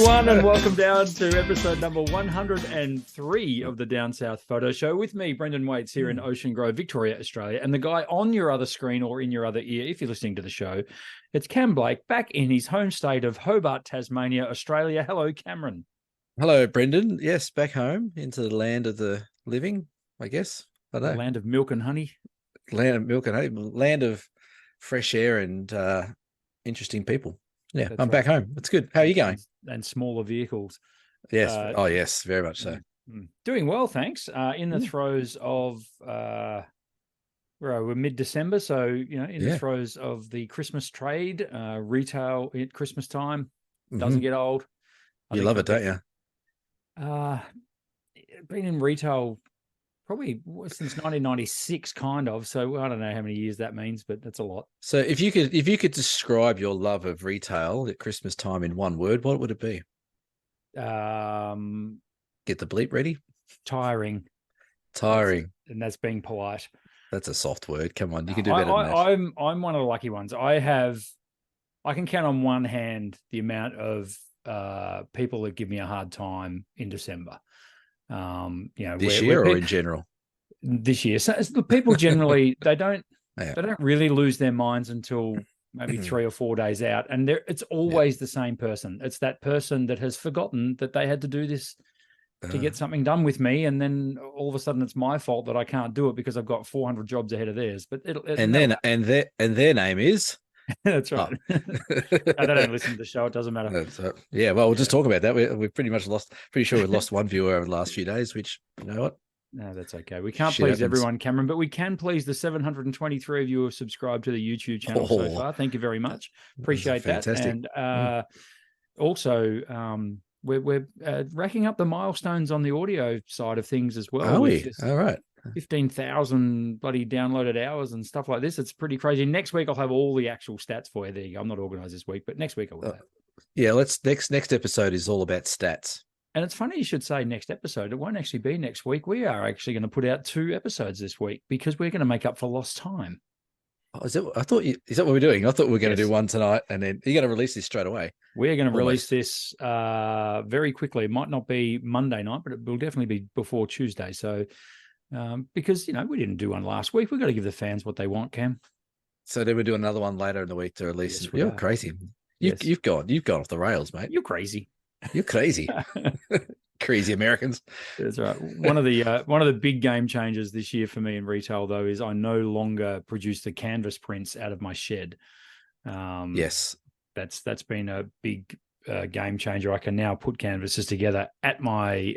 everyone, and welcome down to episode number 103 of the Down South Photo Show with me, Brendan Waits, here in Ocean Grove, Victoria, Australia, and the guy on your other screen or in your other ear, if you're listening to the show, it's Cam Blake, back in his home state of Hobart, Tasmania, Australia. Hello, Cameron. Hello, Brendan. Yes, back home into the land of the living, I guess. I don't know. Land of milk and honey. Land of milk and honey. Land of fresh air and interesting people. Yeah, I'm back home. It's good. How are you going? And smaller vehicles. Yes. Yes, very much so. Doing well, thanks. In the throes of we're mid-December, so the throes of the Christmas trade, retail at Christmas time doesn't get old. You love it, don't you? Been in retail probably since 1996, kind of. So I don't know how many years that means, but that's a lot. So if you could describe your love of retail at Christmas time in one word, what would it be? Get the bleep ready. Tiring. And that's being polite. That's a soft word. Come on, you can do better than that. I'm one of the lucky ones. I can count on one hand the amount of people that give me a hard time in December. This year or in general? This year. So the people generally they don't really lose their minds until maybe 3 or 4 days out, and it's always the same person. It's that person that has forgotten that they had to do this to get something done with me, and then all of a sudden it's my fault that I can't do it because I've got 400 jobs ahead of theirs. But their name is. That's right. Oh. They don't listen to the show. It doesn't matter. Well, we'll just talk about that. We've pretty much pretty sure we've lost one viewer over the last few days, which, you know what? No, that's okay. We can't please everyone, Cameron, but we can please the 723 of you who have subscribed to the YouTube channel so far. Thank you very much. Appreciate that. Fantastic. And also, we're racking up the milestones on the audio side of things as well. Are we? All right. 15,000 bloody downloaded hours and stuff like this. It's pretty crazy. Next week I'll have all the actual stats for you. There you go. I'm not organized this week, but next week I will have. Yeah, next episode is all about stats. And it's funny you should say next episode. It won't actually be next week. We are actually going to put out 2 episodes this week because we're going to make up for lost time. Oh, is that what we're doing? I thought we were going to do one tonight, and then you're going to release this straight away. We're going to release this very quickly. It might not be Monday night, but it will definitely be before Tuesday. So because we didn't do one last week, we've got to give the fans what they want, Cam. So then we'll do another one later in the week to release. Yes, you're crazy. You've gone off the rails, mate. You're crazy. You're crazy. Crazy Americans. That's right. One of the big game changers this year for me in retail, though, is I no longer produce the canvas prints out of my shed. Yes, that's been a big game changer. I can now put canvases together at my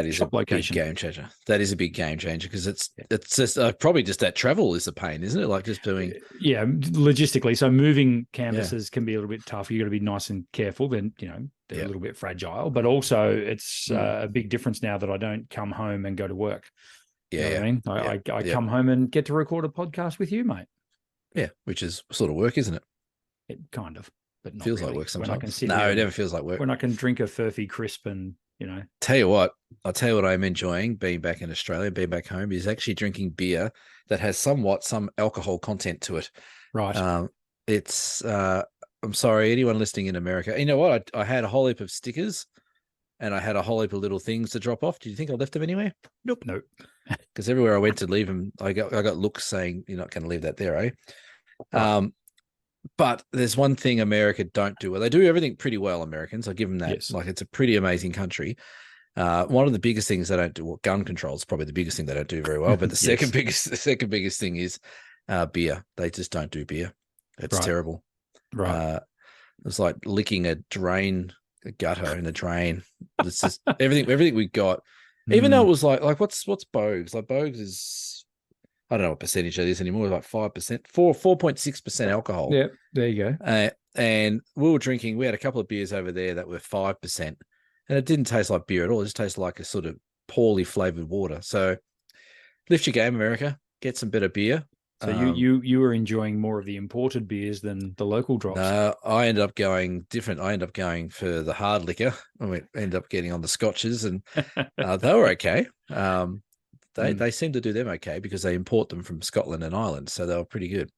shop location. Big game changer. That is a big game changer because it's just probably just that travel is a pain, isn't it? Like just doing logistically. So moving canvases can be a little bit tough. You got to be nice and careful. Then they're a little bit fragile, but also it's a big difference now that I don't come home and go to work. Yeah, you know what I mean, I come home and get to record a podcast with you, mate. Yeah, which is sort of work, isn't it? It kind of. But not feels really. like work sometimes. When I can sit it never feels like work. When I can drink a Furphy crisp and, I'll tell you what I'm enjoying being back in Australia, being back home, is actually drinking beer that has some alcohol content to it. Right. I'm sorry, anyone listening in America, you know what? I had a whole heap of stickers and I had a whole heap of little things to drop off. Do you think I left them anywhere? Nope. Because everywhere I went to leave them, I got looks saying, you're not going to leave that there, eh? Right. But there's one thing America don't do. Well, they do everything pretty well, Americans. I give them that. Yes. Like, it's a pretty amazing country. One of the biggest things they don't do, gun control is probably the biggest thing they don't do very well. But the second biggest thing is beer. They just don't do beer. It's terrible. Right. It's like licking a gutter in a drain. It's just everything we got. Even though it was like what's Bogues? Like Bogues is, I don't know what percentage that is anymore. Like 5%, 4.6% alcohol. Yeah, there you go. And we were drinking. We had a couple of beers over there that were 5%, and it didn't taste like beer at all. It just tasted like a sort of poorly flavored water. So, lift your game, America. Get some better beer. So you were enjoying more of the imported beers than the local drops. I ended up going different. I ended up going for the hard liquor. I ended up getting on the scotches, and they were okay. They seem to do them okay because they import them from Scotland and Ireland, so they were pretty good.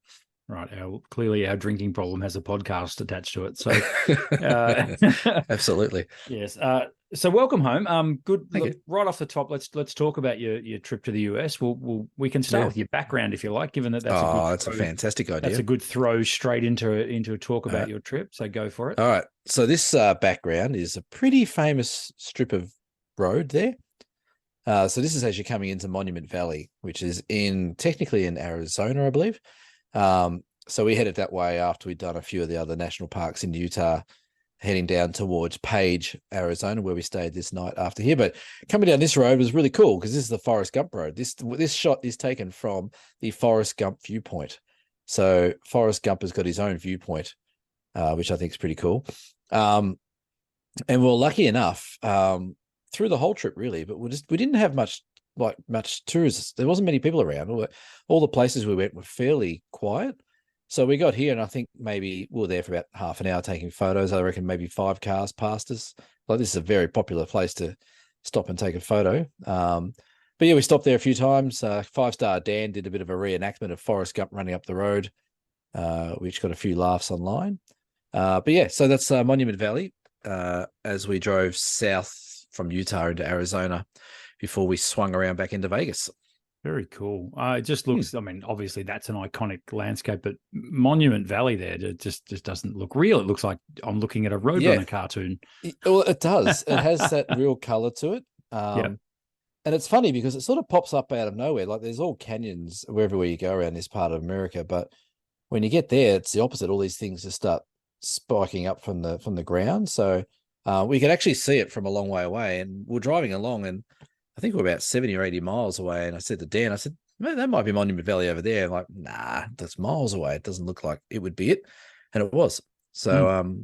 Right. Clearly, our drinking problem has a podcast attached to it. So, Absolutely. Yes. So, welcome home. Good. Thank Look, you. right off the top, let's talk about your trip to the US. We can start Yeah. with your background if you like, given that that's a good Oh, that's a throw. fantastic That's idea. a good throw straight into a talk about your trip. So go for it. All right. So this background is a pretty famous strip of road there. So this is as you're coming into Monument Valley, which is technically in Arizona, I believe. So we headed that way after we'd done a few of the other national parks in Utah, heading down towards Page, Arizona, where we stayed this night after here. But coming down this road was really cool because this is the Forrest Gump road. This shot is taken from the Forrest Gump viewpoint. So Forrest Gump has got his own viewpoint, which I think is pretty cool. And we're lucky enough through the whole trip, really, but we didn't have much tourists. There wasn't many people around. All the places we went were fairly quiet. So we got here, and I think maybe we were there for about half an hour taking photos. I reckon maybe 5 cars passed us. Like, this is a very popular place to stop and take a photo. But yeah, we stopped there a few times. 5-Star Dan did a bit of a reenactment of Forrest Gump running up the road, which got a few laughs online. But yeah, so that's Monument Valley as we drove south from Utah into Arizona before we swung around back into Vegas. Very cool. It just looks, I mean, obviously that's an iconic landscape, but Monument Valley there just doesn't look real. It looks like I'm looking at a Roadrunner cartoon. Well, it does. It has that real color to it. And it's funny because it sort of pops up out of nowhere. Like, there's all canyons wherever you go around this part of America, but when you get there, it's the opposite. All these things just start spiking up from the ground. So we could actually see it from a long way away. And we're driving along, and I think we're about 70 or 80 miles away. And I said to Dan, man, that might be Monument Valley over there. I'm like, nah, that's miles away. It doesn't look like it would be it. And it was. So,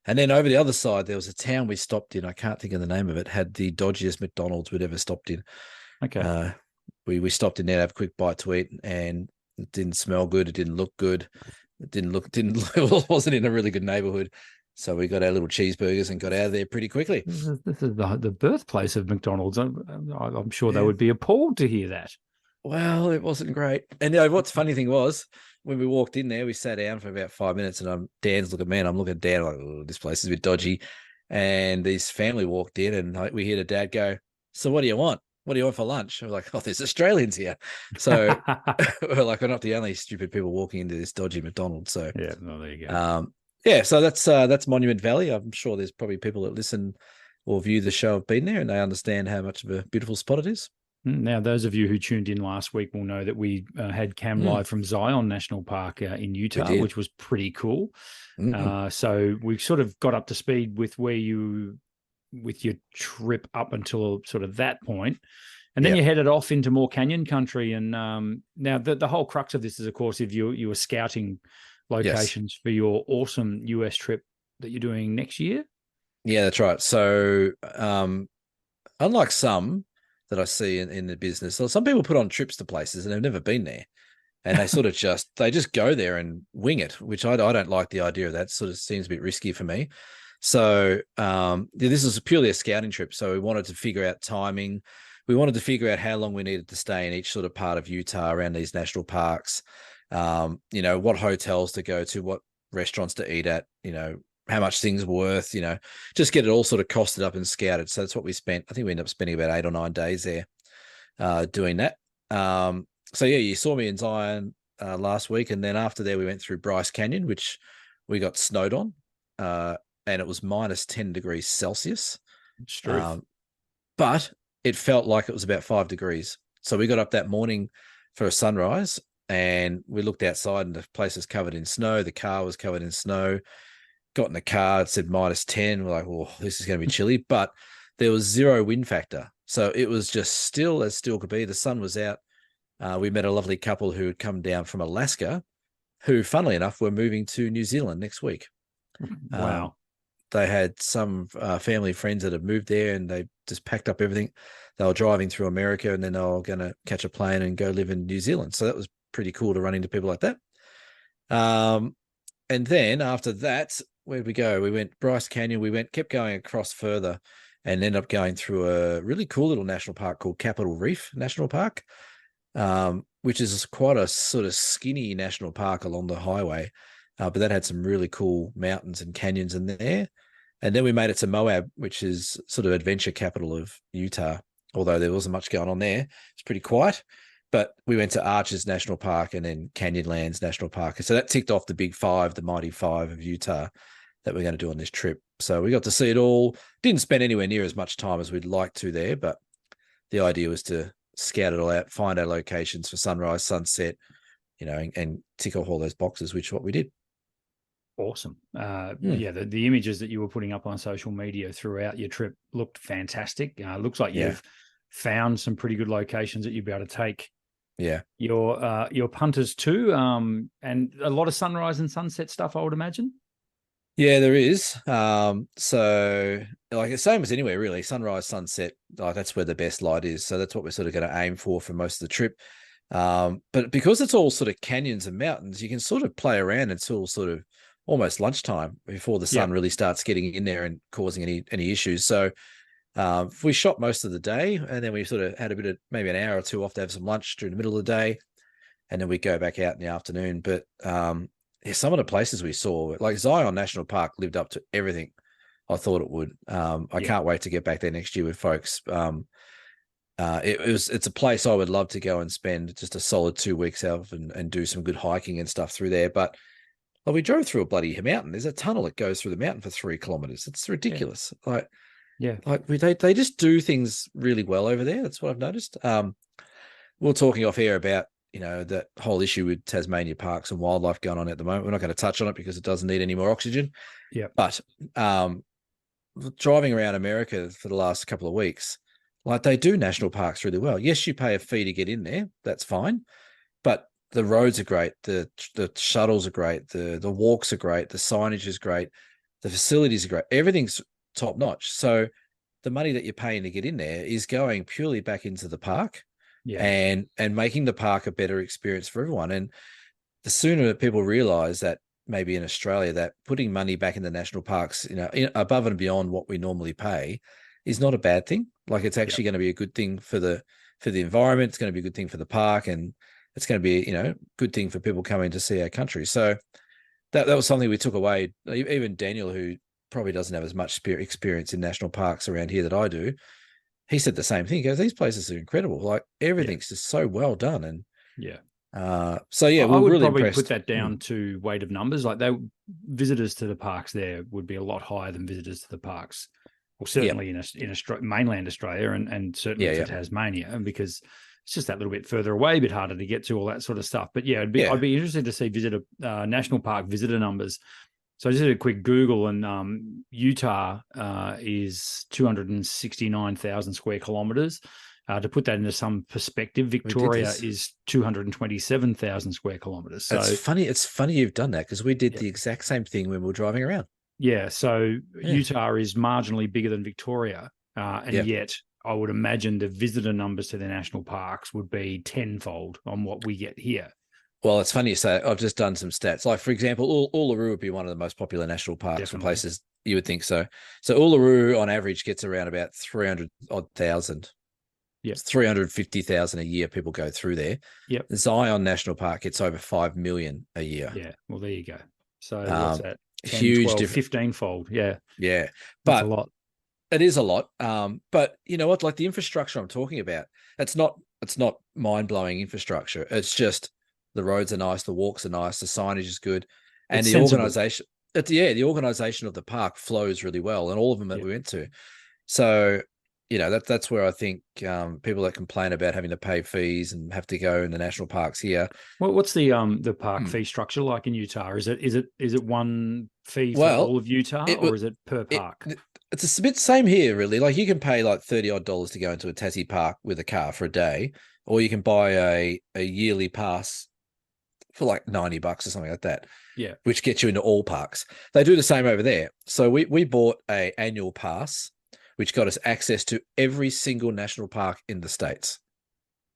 and then over the other side, there was a town we stopped in. I can't think of the name of it. Had the dodgiest McDonald's we'd ever stopped in. Okay. We stopped in there to have a quick bite to eat, and it didn't smell good. It didn't look good. It wasn't in a really good neighborhood. So we got our little cheeseburgers and got out of there pretty quickly. This is the birthplace of McDonald's. I'm sure they would be appalled to hear that. Well, it wasn't great. And what's funny thing was, when we walked in there, we sat down for about 5 minutes, and Dan's looking at me, and I'm looking at Dan like, oh, this place is a bit dodgy. And his family walked in, and we hear the dad go, "So what do you want? What do you want for lunch?" We're like, "Oh, there's Australians here." So we're like, we're not the only stupid people walking into this dodgy McDonald's. So yeah, well, there you go. Yeah, so that's Monument Valley. I'm sure there's probably people that listen or view the show have been there, and they understand how much of a beautiful spot it is. Now, those of you who tuned in last week will know that we had Cam live from Zion National Park in Utah, which was pretty cool. So we sort of got up to speed with with your trip up until sort of that point. And then you headed off into more canyon country. And now the whole crux of this is, of course, if you were scouting locations for your awesome US trip that you're doing next year. Yeah, that's right. So unlike some that I see in the business, so some people put on trips to places and they've never been there, and they sort of just go there and wing it, which I don't like the idea of that. Sort of seems a bit risky for me. So this is purely a scouting trip. So we wanted to figure out timing. We wanted to figure out how long we needed to stay in each sort of part of Utah around these national parks. What hotels to go to, what restaurants to eat at, how much things were worth, just get it all sort of costed up and scouted. So that's what we spent. I think we ended up spending about 8 or 9 days there doing that. So yeah, you saw me in Zion last week. And then after there, we went through Bryce Canyon, which we got snowed on. And it was minus 10 degrees Celsius. But it felt like it was about 5 degrees. So we got up that morning for a sunrise, and we looked outside, and the place was covered in snow. The car was covered in snow. Got in the car, it said minus 10. We're like, oh, this is going to be chilly. But there was 0 wind factor. So it was just still as still could be. The sun was out. We met a lovely couple who had come down from Alaska, who, funnily enough, were moving to New Zealand next week. Wow. They had some family friends that had moved there, and they just packed up everything. They were driving through America, and then they were going to catch a plane and go live in New Zealand. So that was pretty cool to run into people like that. And then after that, where'd we go? We went Bryce Canyon. Kept going across further, and ended up going through a really cool little national park called Capitol Reef National Park. which is quite a sort of skinny national park along the highway, but that had some really cool mountains and canyons in there. And then we made it to Moab, which is sort of adventure capital of Utah, although there wasn't much going on there. It's pretty quiet. But we went to Arches National Park and then Canyonlands National Park. So that ticked off the big five, the mighty five of Utah that we're going to do on this trip. So we got to see it all. Didn't spend anywhere near as much time as we'd like to there, but the idea was to scout it all out, find our locations for sunrise, sunset, and tick off all those boxes, which is what we did. Awesome. Yeah, the images that you were putting up on social media throughout your trip looked fantastic. Looks like you've found some pretty good locations that you'd be able to take your punters to, and a lot of sunrise and sunset stuff, I would imagine. Yeah, there is. So like the same as anywhere, really. Sunrise, sunset, like that's where the best light is. So that's what we're sort of going to aim for most of the trip. But because it's all sort of canyons and mountains, you can sort of play around until sort of almost lunchtime before the sun really starts getting in there and causing any issues. So we shot most of the day, and then we sort of had a bit of maybe an hour or two off to have some lunch during the middle of the day, and then we go back out in the afternoon. But some of the places we saw, like Zion National Park, lived up to everything I thought it would. I can't wait to get back there next year with folks. It's a place I would love to go and spend just a solid 2 weeks out and do some good hiking and stuff through there. But we drove through a bloody mountain. There's a tunnel that goes through the mountain for 3 kilometers. It's ridiculous. They just do things really well over there. That's what I've noticed. We're talking off air about that whole issue with Tasmania parks and wildlife going on at the moment. We're not going to touch on it because it doesn't need any more oxygen. Yeah. But driving around America for the last couple of weeks, like they do national parks really well. Yes, you pay a fee to get in there. That's fine. But the roads are great. The shuttles are great. The walks are great. The signage is great. The facilities are great. Everything's top notch. So the money that you're paying to get in there is going purely back into the park and making the park a better experience for everyone. And the sooner people realize that maybe in Australia that putting money back in the national parks, above and beyond what we normally pay is not a bad thing. Like it's actually going to be a good thing for the environment. It's going to be a good thing for the park, and it's going to be, good thing for people coming to see our country. So that was something we took away. Even Daniel, who probably doesn't have as much experience in national parks around here that I do, he said the same thing. He goes, these places are incredible. Like everything's just so well done. And I would really probably put that down to weight of numbers. Like visitors to the parks there would be a lot higher than visitors to the parks. Well, certainly in mainland Australia and certainly to Tasmania, and because it's just that little bit further away, a bit harder to get to, all that sort of stuff. But I'd be interested to see national park visitor numbers. So I just did a quick Google, and Utah is 269,000 square kilometers. To put that into some perspective, Victoria is 227,000 square kilometers. So it's funny. It's funny you've done that because we did the exact same thing when we were driving around. Yeah. So Utah is marginally bigger than Victoria. And yet I would imagine the visitor numbers to the national parks would be tenfold on what we get here. Well, it's funny you say. I've just done some stats. Like, for example, Uluru would be one of the most popular national parks and places. You would think so. So Uluru, on average, gets around about 300,000. Yeah, 350,000 a year. People go through there. Yep. Zion National Park gets over 5 million a year. Yeah. Well, there you go. So what's that? 10, huge 12, 15-fold. Yeah. Yeah. That's a lot. It is a lot. But you know what? Like the infrastructure I'm talking about, it's not mind-blowing infrastructure. It's just the roads are nice, the walks are nice, the signage is good, and the organization. The organization of the park flows really well, and all of them that we went to. So, that's where I think people that complain about having to pay fees and have to go in the national parks here. Well, what's the park fee structure like in Utah? Is it one fee for all of Utah, or is it per park? It's a bit same here, really. Like you can pay like $30 to go into a Tassie park with a car for a day, or you can buy a yearly pass for like $90 or something like that. Yeah, which gets you into all parks. They do the same over there. So we bought a annual pass, which got us access to every single national park in the States.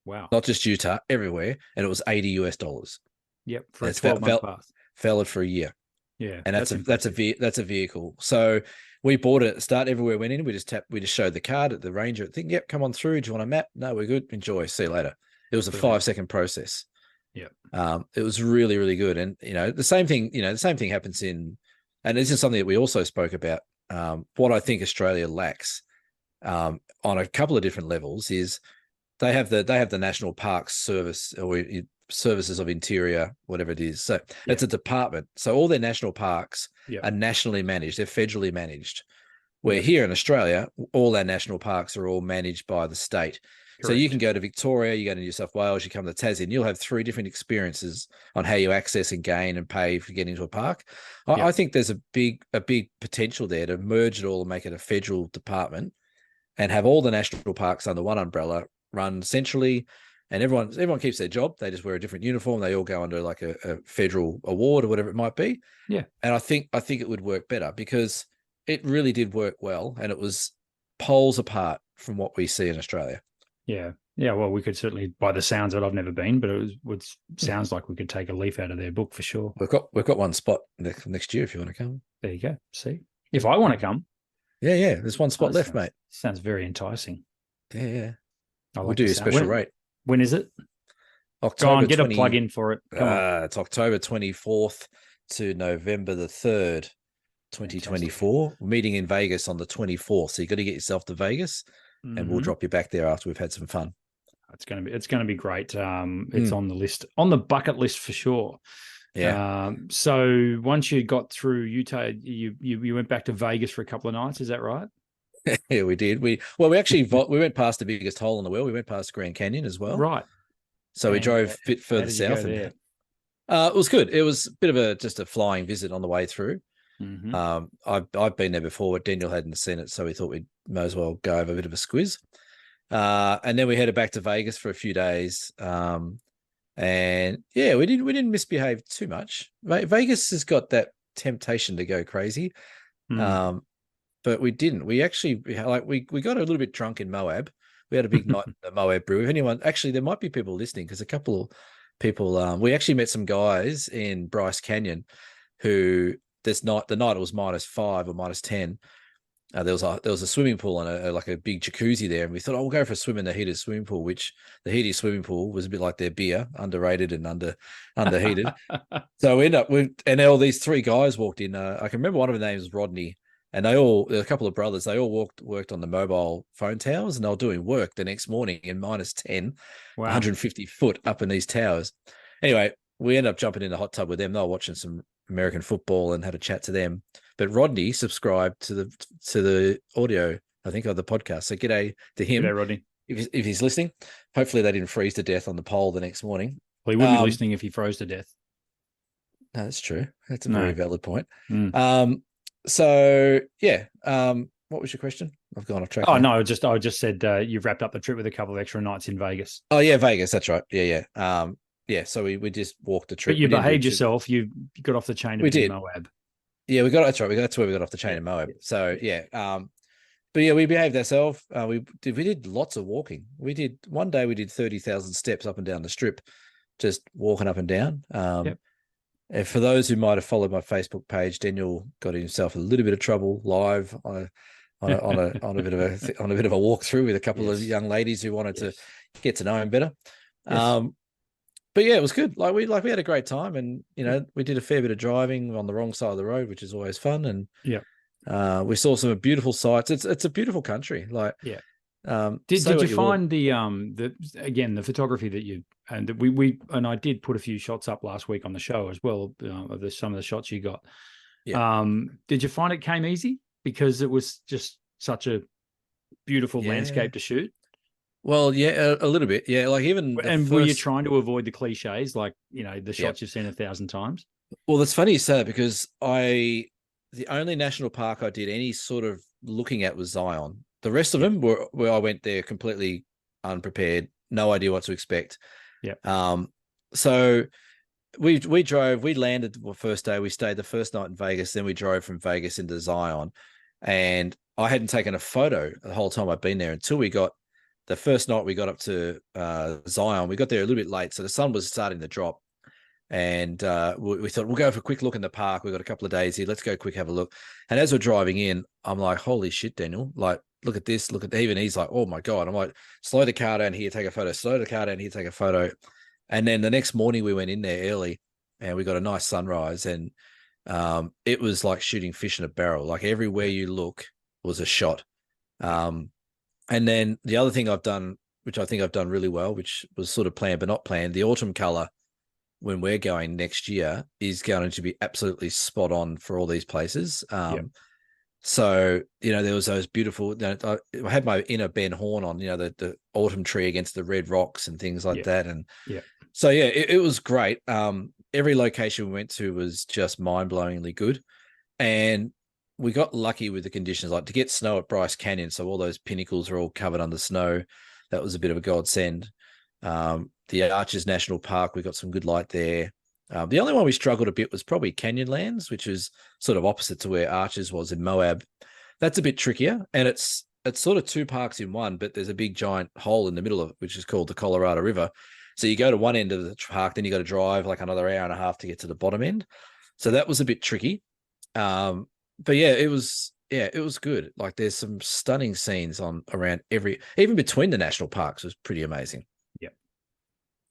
Wow. Not just Utah, everywhere. And it was $80. Yep. For a 12-month pass. Valid for a year. Yeah. And that's a vehicle. So we bought it at the start, everywhere went in. We just showed the card at the ranger thing. Yep, come on through. Do you want a map? No, we're good. Enjoy. See you later. It was a 5-second process. Yeah. It was really, really good. And, the same thing happens and this is something that we also spoke about. What I think Australia lacks on a couple of different levels is they have the National Parks Service, or Services of Interior, whatever it is. So it's a department. So all their national parks are nationally managed. They're federally managed. Where here in Australia, all our national parks are all managed by the state. Correct. So you can go to Victoria, you go to New South Wales, you come to Tassie, and you'll have 3 different experiences on how you access and gain and pay for getting into a park. I think there's a big potential there to merge it all and make it a federal department and have all the national parks under one umbrella, run centrally, and everyone keeps their job. They just wear a different uniform. They all go under like a federal award or whatever it might be. Yeah. And I think it would work better because it really did work well, and it was poles apart from what we see in Australia. Yeah. Yeah. Well, we could certainly, by the sounds of it, I've never been, but it sounds like we could take a leaf out of their book for sure. We've got one spot next year if you want to come. There you go. See, if I want to come. Yeah. There's one spot left, mate. Sounds very enticing. Yeah. Like we'll do a special rate. When is it? October. Go on, get a plug in for it. Come on. It's October 24th to November the 3rd. 2024. Fantastic. We're meeting in Vegas on the 24th, so you got to get yourself to Vegas, and we'll drop you back there after we've had some fun. It's going to be great. It's on the list, on the bucket list for sure. Yeah. So once you got through Utah, you went back to Vegas for a couple of nights. Is that right? Yeah, we did. We went past the biggest hole in the world. We went past Grand Canyon as well. Right. So we drove a bit further south. It was good. It was a bit of just a flying visit on the way through. Mm-hmm. I've been there before, but Daniel hadn't seen it, so we thought we might as well go over a bit of a squiz. And then we headed back to Vegas for a few days. And yeah, we didn't misbehave too much. Vegas has got that temptation to go crazy, but we didn't. We actually we got a little bit drunk in Moab. We had a big night in the Moab Brew. If anyone, actually, there might be people listening because a couple of people. We actually met some guys in Bryce Canyon who. The night it was -5 or -10. There was a swimming pool and like a big jacuzzi there, and we thought, we'll go for a swim in the heated swimming pool. Which the heated swimming pool was a bit like their beer, underrated and underheated. So we ended up and all these 3 guys walked in. I can remember one of their names was Rodney, and a couple of brothers. They all worked on the mobile phone towers, and they were doing work the next morning in -10, 150 foot up in these towers. Anyway, we ended up jumping in the hot tub with them. They were watching some American football and had a chat to them. But Rodney subscribed to the audio, I think, of the podcast. So g'day to him. G'day, Rodney. If he's listening, hopefully they didn't freeze to death on the pole the next morning. Well, he wouldn't be listening if he froze to death. No, that's true. That's a very valid point. So yeah. What was your question? I've gone off track. Oh, no, I just said you've wrapped up the trip with a couple of extra nights in Vegas. Oh yeah, Vegas. That's right. Yeah. Yeah, so we just walked the trip. But you behaved yourself. You got off the chain in Moab. Yeah, that's right. That's where we got off the chain in Moab. So yeah, but yeah, we behaved ourselves. We did lots of walking. One day we did 30,000 steps up and down the strip, just walking up and down. And for those who might have followed my Facebook page, Daniel got himself a little bit of trouble live on a bit of a walkthrough with a couple of young ladies who wanted to get to know him better. Yes. But yeah, it was good. We had a great time, and we did a fair bit of driving on the wrong side of the road, which is always fun. And we saw some beautiful sights. It's a beautiful country. Did you find the photography that you and we and I did put a few shots up last week on the show as well of some of the shots you got. Yeah. Did you find it came easy because it was just such a beautiful landscape to shoot? Well, yeah, a little bit. Yeah, were you trying to avoid the cliches, the shots you've seen 1,000 times? Well, that's funny you say that because the only national park I did any sort of looking at was Zion. The rest of them were where I went there completely unprepared, no idea what to expect. Yeah. So we landed the first day. We stayed the first night in Vegas. Then we drove from Vegas into Zion, and I hadn't taken a photo the whole time I'd been there until we got. The first night we got up to Zion, we got there a little bit late, so the sun was starting to drop. And we thought we'll go for a quick look in the park. We've got a couple of days here. Let's go quick, have a look. And as we're driving in, I'm like, holy shit, Daniel, like, look at this, look at, even he's like, oh my God. I'm like, slow the car down here, take a photo, slow the car down here, take a photo. And then the next morning we went in there early and we got a nice sunrise, and it was like shooting fish in a barrel. Like everywhere you look was a shot. And then the other thing I've done, which I think I've done really well, which was sort of planned but not planned, the autumn color when we're going next year is going to be absolutely spot on for all these places. So, there was those beautiful, I had my inner Ben Horn on, the autumn tree against the red rocks and things like that. And so, it was great. Every location we went to was just mind-blowingly good. And we got lucky with the conditions, like to get snow at Bryce Canyon. So all those pinnacles are all covered under snow. That was a bit of a godsend. The Arches National Park, we got some good light there. The only one we struggled a bit was probably Canyonlands, which is sort of opposite to where Arches was in Moab. That's a bit trickier, and it's sort of two parks in one, but there's a big giant hole in the middle of it, which is called the Colorado River. So you go to one end of the park, then you got to drive like another hour and a half to get to the bottom end. So that was a bit tricky. But it was good. Like there's some stunning scenes around even between the national parks was pretty amazing.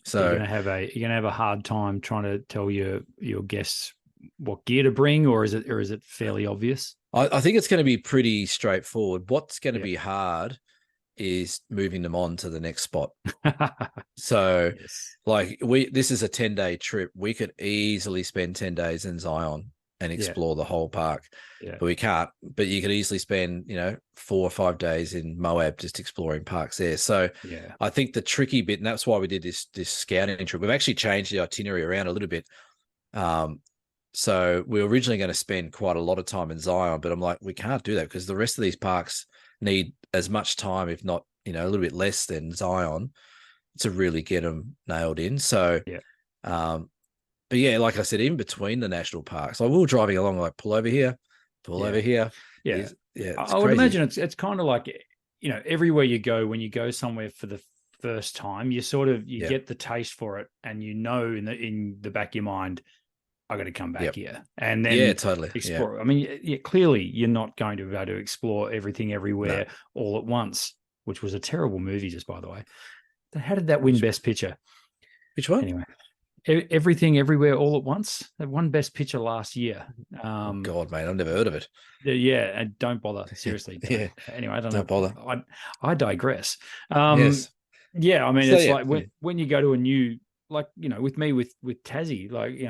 So you're gonna have a hard time trying to tell your guests what gear to bring, or is it fairly obvious? I think it's going to be pretty straightforward. What's going to be hard is moving them on to the next spot. So this is a 10-day trip. We could easily spend 10 days in Zion and explore the whole park. But we can't. But you could easily spend, 4 or 5 days in Moab just exploring parks there. So I think the tricky bit, and that's why we did this scouting trip, we've actually changed the itinerary around a little bit. So we were originally going to spend quite a lot of time in Zion, but I'm like, we can't do that because the rest of these parks need as much time, if not, a little bit less than Zion, to really get them nailed in. So, but like I said, even between the national parks, like we were driving along, like pull over here. Yeah. I would imagine it's kind of like, everywhere you go, when you go somewhere for the first time, you get the taste for it, and in the back of your mind, I got to come back here, and then totally explore. I mean, clearly you're not going to be able to explore everything everywhere all at once, which was a terrible movie, just by the way. How did that win Best Picture? Which one? Anyway. Everything Everywhere All at Once. That won Best Picture last year. God, mate, I've never heard of it. Yeah, and don't bother. Seriously. Anyway, I don't bother. I digress. Yes. Yeah, I mean, it's like when you go to a new, like, with me with Tassie, like,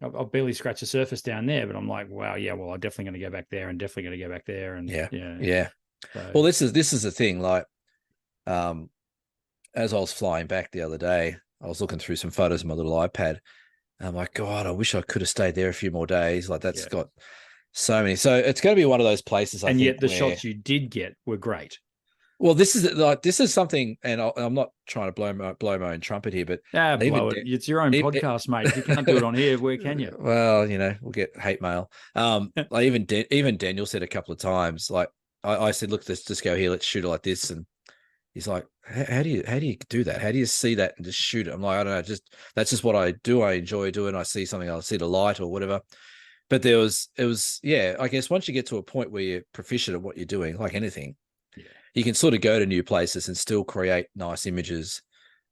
I've barely scratched the surface down there, but I'm like, wow, well, I'm definitely going to go back there, and definitely going to go back there, and So, well, this is the thing. Like, as I was flying back the other day, I was looking through some photos on my little iPad. And I'm like, God, I wish I could have stayed there a few more days. Like that's got so many. So it's going to be one of those places. And yet the shots you did get were great. Well, this is something, and I'm not trying to blow my own trumpet here, but blow it. It's your own podcast, mate. If you can't do it on here, where can you? Well, we'll get hate mail. Like even Daniel said a couple of times, like I said, look, let's just go here. Let's shoot it like this, and he's like, how do you do that? How do you see that and just shoot it? I'm like, I don't know. That's just what I do. I enjoy doing. I see something, I'll see the light or whatever. But it was, I guess once you get to a point where you're proficient at what you're doing, like anything, you can sort of go to new places and still create nice images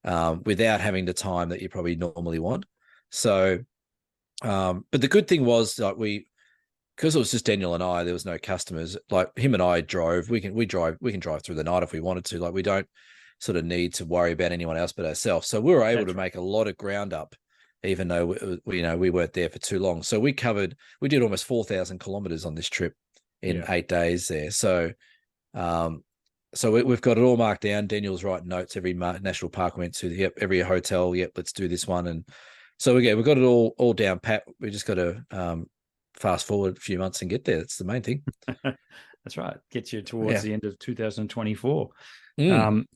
without having the time that you probably normally want. So, but the good thing was, like, because it was just Daniel and I, there was no customers. Like him and I drove. We can drive through the night if we wanted to. Like we don't sort of need to worry about anyone else but ourselves. So we were able to make a lot of ground up, even though we weren't there for too long. So we did almost 4,000 kilometers on this trip in 8 days there. So, we've got it all marked down. Daniel's writing notes every national park we went to. Yep, every hotel. Yep, let's do this one. And so we've got it all down pat. We just got to fast forward a few months and get there. That's the main thing. That's right. Gets you towards the end of 2024,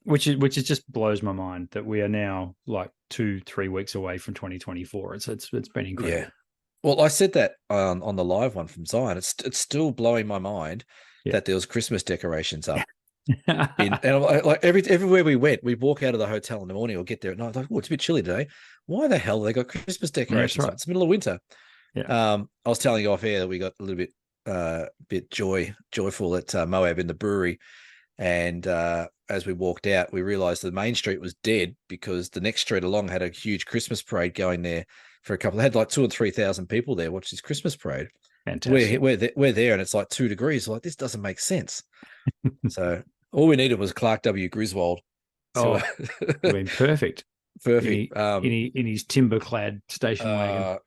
which is just blows my mind that we are now like 2-3 weeks away from 2024. It's been incredible. Yeah. Well, I said that on the live one from Zion. It's still blowing my mind that there was Christmas decorations up. And like everywhere we went, we'd walk out of the hotel in the morning or get there at night. Like, oh, it's a bit chilly today. Why the hell have they got Christmas decorations? That's right. It's the middle of winter. Yeah. I was telling you off air that we got a little bit joyful at Moab in the brewery. And as we walked out, we realized the main street was dead because the next street along had a huge Christmas parade going there for a couple. They had like 2,000 or 3,000 people there watch this Christmas parade. Fantastic. We're there and it's like 2 degrees. Like, this doesn't make sense. So all we needed was Clark W. Griswold. Oh, I mean, perfect. Perfect. In his timber-clad station wagon.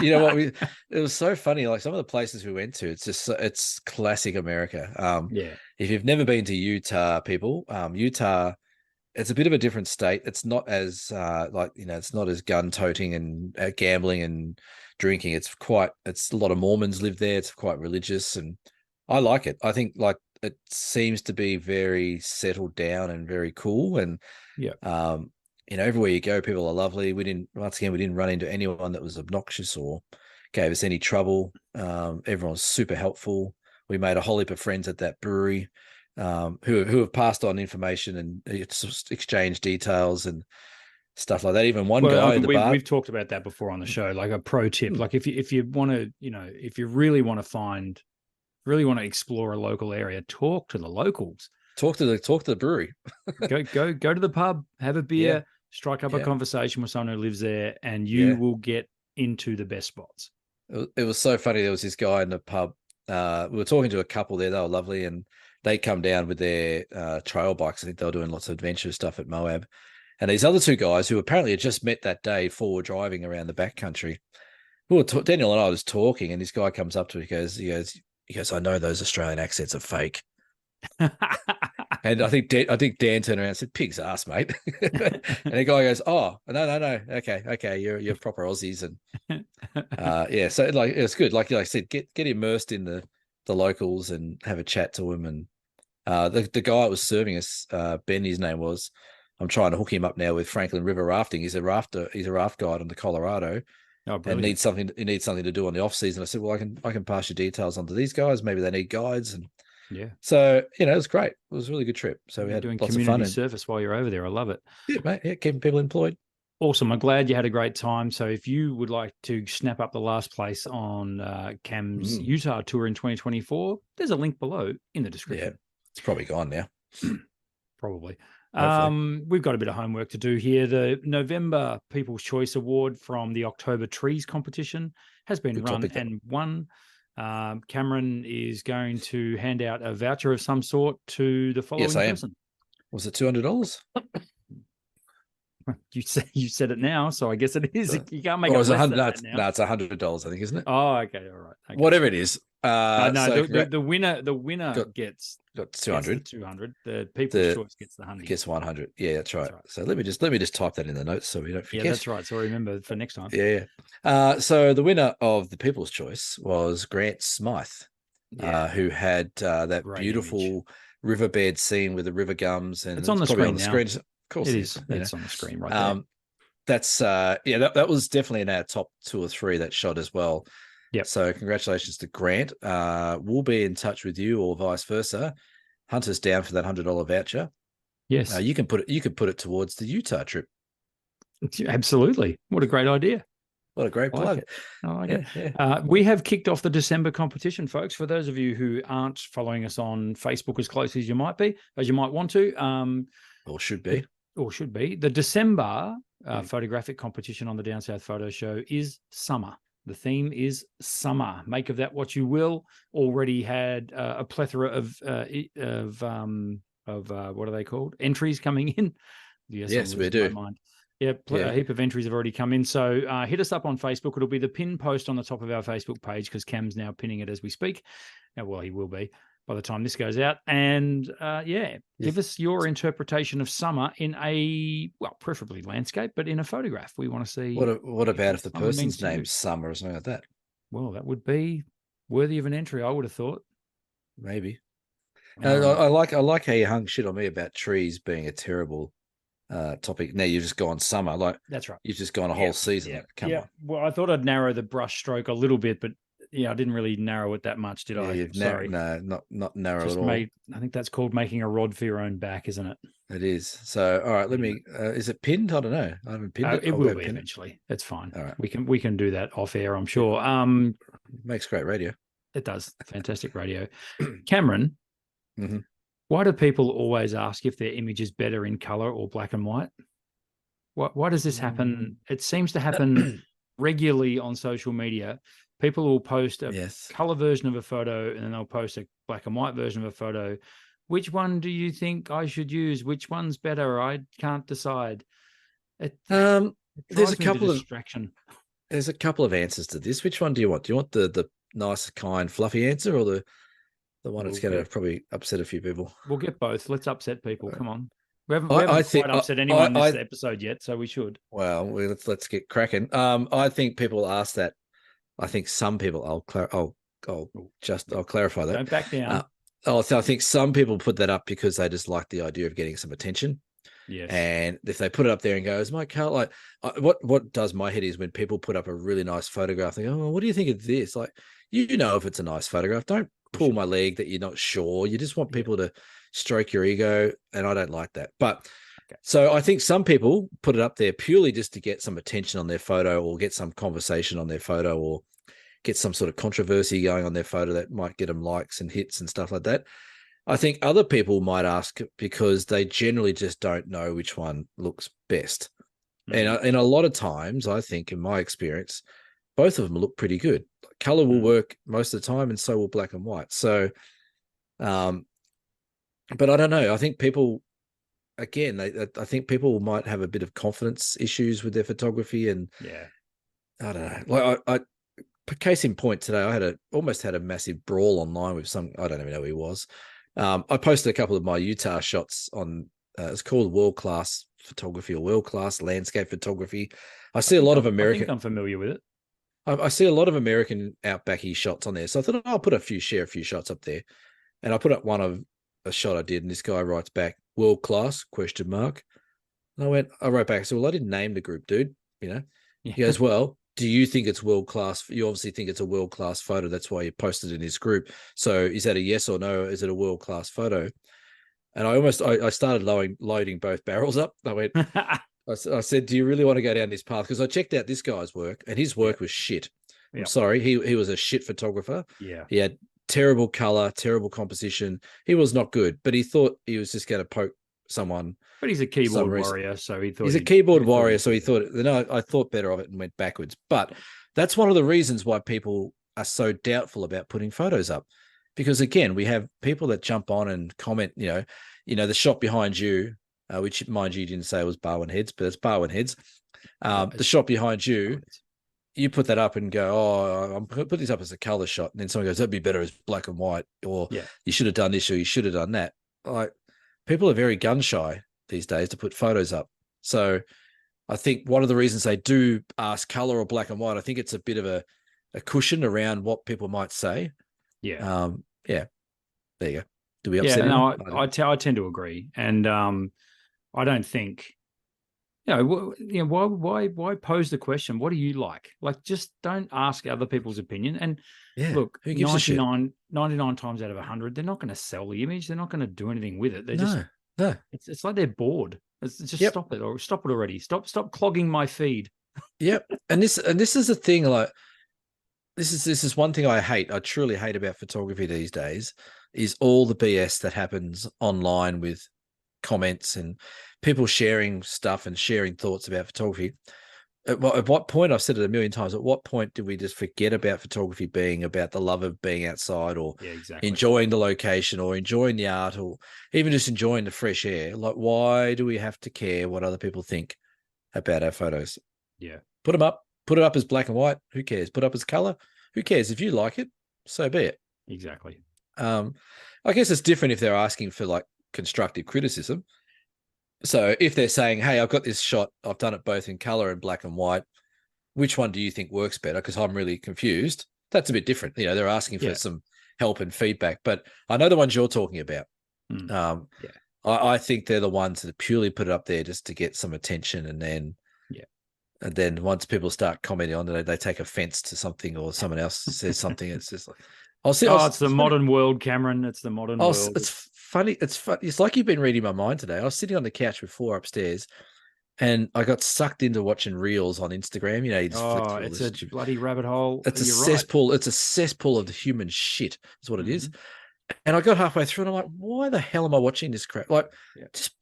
You know what? It was so funny. Like, some of the places we went to, it's classic America. Yeah. If you've never been to Utah, people, Utah, it's a bit of a different state. It's not as it's not as gun-toting and gambling and drinking. It's a lot of Mormons live there. It's quite religious, and I like it. I think like it seems to be very settled down and very cool. And everywhere you go, people are lovely. We didn't run into anyone that was obnoxious or gave us any trouble. Everyone's super helpful. We made a whole heap of friends at that brewery who have passed on information and exchanged details and stuff like that. Even one guy in the bar. We've talked about that before on the show. Like a pro tip, like if you want to, if you really want to explore a local area, talk to the locals. Talk to the brewery. go to the pub, have a beer, strike up a conversation with someone who lives there, and you will get into the best spots. It was so funny. There was this guy in the pub. We were talking to a couple there. They were lovely, and they come down with their trail bikes. I think they were doing lots of adventure stuff at Moab. And these other two guys who apparently had just met that day forward driving around the backcountry. Daniel and I was talking, and this guy comes up to me. He goes, I know those Australian accents are fake. And I think Dan turned around and said, "Pig's ass, mate." And the guy goes, "Oh, no. Okay, you're proper Aussies." And so like it's good. Like I said, get immersed in the locals and have a chat to them. And the guy that was serving us, Ben, his name was. I'm trying to hook him up now with Franklin River rafting. He's a raft guide on the Colorado. Oh, and needs something to do on the off season. I said, well, I can pass your details on to these guys. Maybe they need guides. And so it was great. It was a really good trip. So we had doing lots community of fun service while you're over there. I love it. Yeah, mate. Yeah, keeping people employed. Awesome. I'm glad you had a great time. So if you would like to snap up the last place on Cam's Utah tour in 2024, there's a link below in the description. Yeah, it's probably gone now. Probably. Hopefully. We've got a bit of homework to do here. The November People's Choice Award from the October Trees competition has been run and won. Cameron is going to hand out a voucher of some sort to the following person. Was it $200? You said it now, so I guess it is. You can't make it less than that now. No, it's $100, I think, isn't it? Oh, okay, all right. Okay. Whatever it is. The winner gets 200. 200. The People's Choice gets the 100. Gets 100. Yeah, that's right. So let me just type that in the notes so we don't forget. Yeah, that's right. So remember for next time. Yeah. So the winner of the People's Choice was Grant Smythe, who had that great beautiful riverbed scene with the river gums, and it's on the screen now. Of course, it is. It's on the screen right there. That's that was definitely in our top 2 or 3 that shot as well. Yeah. So congratulations to Grant. We'll be in touch with you or vice versa. Hunt us down for that $100 voucher. Yes. You can put it towards the Utah trip. Absolutely. What a great idea. What a great plug. I like it. Yeah. We have kicked off the December competition, folks. For those of you who aren't following us on Facebook as closely as you might want to. Or should be. The December photographic competition on the Down South Photo Show is summer. The theme is summer. Make of that what you will. Already had a plethora of what are they called? Entries coming in. Yes, we do. A heap of entries have already come in. So hit us up on Facebook. It'll be the pin post on the top of our Facebook page because Cam's now pinning it as we speak. Well, he will be by the time this goes out. And give us your interpretation of summer in preferably landscape, but in a photograph. We want to see. What about if the person's name's Summer or something like that? Well, that would be worthy of an entry, I would have thought. Maybe. I like how you hung shit on me about trees being a terrible topic. Now you've just gone summer. Like, that's right. You've just gone a whole season. Come on. Well, I thought I'd narrow the brush stroke a little bit, but I didn't really narrow it that much, did Yeah, I? you've Sorry. no, not narrow Just at all. I think that's called making a rod for your own back, isn't it? It is. So, all right, let me. Is it pinned? I don't know. I haven't pinned it. It I'll will go be pin it. eventually. It's fine. All right. We can do that off air, I'm sure. Makes great radio. It does. Fantastic radio. Cameron, Mhm. why do people always ask if their image is better in color or black and white? Why does this happen? It seems to happen regularly on social media. People will post a Yes. color version of a photo and then they'll post a black and white version of a photo. Which one do you think I should use? Which one's better? I can't decide. It There's a drives me to couple of distraction. there's a couple of answers to this. Which one do you want? Do you want the nice, kind, fluffy answer, or the one that's going to probably upset a few people? We'll get both. Let's upset people. Come on. We haven't quite upset anyone this episode yet, so we should. Well, let's get cracking. I think people ask that. I think some people. I'll clarify that. Don't back down. So I think some people put that up because they just like the idea of getting some attention. Yes. And if they put it up there and go, "Is my car like?" What does my head is when people put up a really nice photograph. They go, "Oh, what do you think of this?" Like, you know, if it's a nice photograph, don't pull my leg that you're not sure. You just want people to stroke your ego, and I don't like that. But so I think some people put it up there purely just to get some attention on their photo, or get some conversation on their photo, or get some sort of controversy going on their photo that might get them likes and hits and stuff like that. I think other people might ask because they generally just don't know which one looks best. Mm-hmm. And a lot of times, I think in my experience, both of them look pretty good. Color will work most of the time, and so will black and white. So, but I don't know. I think people, again, I think people might have a bit of confidence issues with their photography, and I don't know. Like case in point, today I almost had a massive brawl online with some. I don't even know who he was. I posted a couple of my Utah shots on. It's called World Class Photography or World Class Landscape Photography. I see a lot of American. I think I'm familiar with it. I see a lot of American outbacky shots on there, so I thought I'll put a few shots up there, and I put up one of a shot I did, and this guy writes back, "World class?" ? And I wrote back, so well, I didn't name the group, dude. You know, he goes, "Well, do you think it's world class? You obviously think it's a world class photo. That's why you posted in this group. So is that a yes or no? Is it a world class photo?" And I started loading both barrels up. I went, I said, "Do you really want to go down this path?" Because I checked out this guy's work, and his work was shit. I'm sorry, he was a shit photographer. Yeah, he had terrible color, terrible composition. He was not good, but he thought he was just going to poke someone. But he's a keyboard warrior, so he thought he's a keyboard warrior. So he thought, no, I thought better of it and went backwards. But that's one of the reasons why people are so doubtful about putting photos up, because again, we have people that jump on and comment. You know, the shot behind you, which mind you didn't say it was Barwon Heads, but it's Barwon Heads. The shot behind you. You put that up and go, "Oh, I'm going to put this up as a color shot." And then someone goes, "That'd be better as black and white," or "You should have done this," or "You should have done that." Like, people are very gun shy these days to put photos up. So I think one of the reasons they do ask color or black and white, I think it's a bit of a cushion around what people might say. Yeah. There you go. Do we upset anyone? No, I tend to agree. And I don't think, why pose the question? What do you like? Like, just don't ask other people's opinion. And look, who gives a shit? 99 times out of 100, they're not going to sell the image. They're not going to do anything with it. They're no. It's like they're bored. Just stop it, or stop it already. Stop clogging my feed. Yep. And this is the thing. Like, this is one thing I hate. I truly hate about photography these days is all the BS that happens online with comments and people sharing stuff and sharing thoughts about photography. At what point, I've said it a million times, at what point do we just forget about photography being about the love of being outside, or enjoying the location, or enjoying the art, or even just enjoying the fresh air? Like, why do we have to care what other people think about our photos? Yeah. Put it up as black and white. Who cares? Put it up as color. Who cares? If you like it, so be it. Exactly. I guess it's different if they're asking for like constructive criticism. So if they're saying, "Hey, I've got this shot, I've done it both in color and black and white. Which one do you think works better? Because I'm really confused." That's a bit different. They're asking for some help and feedback. But I know the ones you're talking about. I think they're the ones that purely put it up there just to get some attention, and then And then once people start commenting on it, they take offense to something or someone else says something. It's just like, it's the modern world, Cameron. It's the modern world. It's funny. It's fun. It's like you've been reading my mind today. I was sitting on the couch before upstairs, and I got sucked into watching reels on Instagram. You know, you just flick through it's a bloody rabbit hole. It's a cesspool. Right. It's a cesspool of the human shit. Is what it is. And I got halfway through, and I'm like, why the hell am I watching this crap? Like,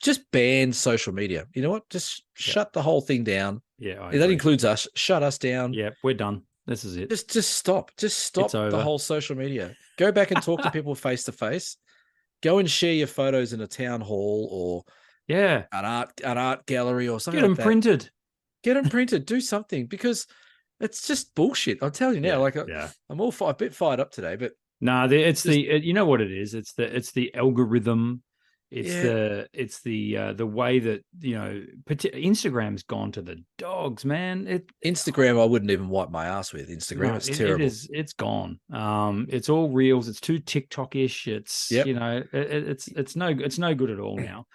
just ban social media. You know what? Just shut the whole thing down. Yeah, that includes us. Shut us down. Yeah, we're done. This is it. Just stop. Just stop the whole social media. Go back and talk to people face to face. Go and share your photos in a town hall or an art gallery or something. Get them printed. Get them printed. Do something, because it's just bullshit. I'll tell you now. I'm a bit fired up today, but no, you know what it is. It's the algorithm. It's the way that, you know, Instagram's gone to the dogs, man. Instagram, I wouldn't even wipe my ass with. Instagram, it's terrible. It's gone. It's all reels. It's too TikTok-ish. It's you know, it's no good at all now.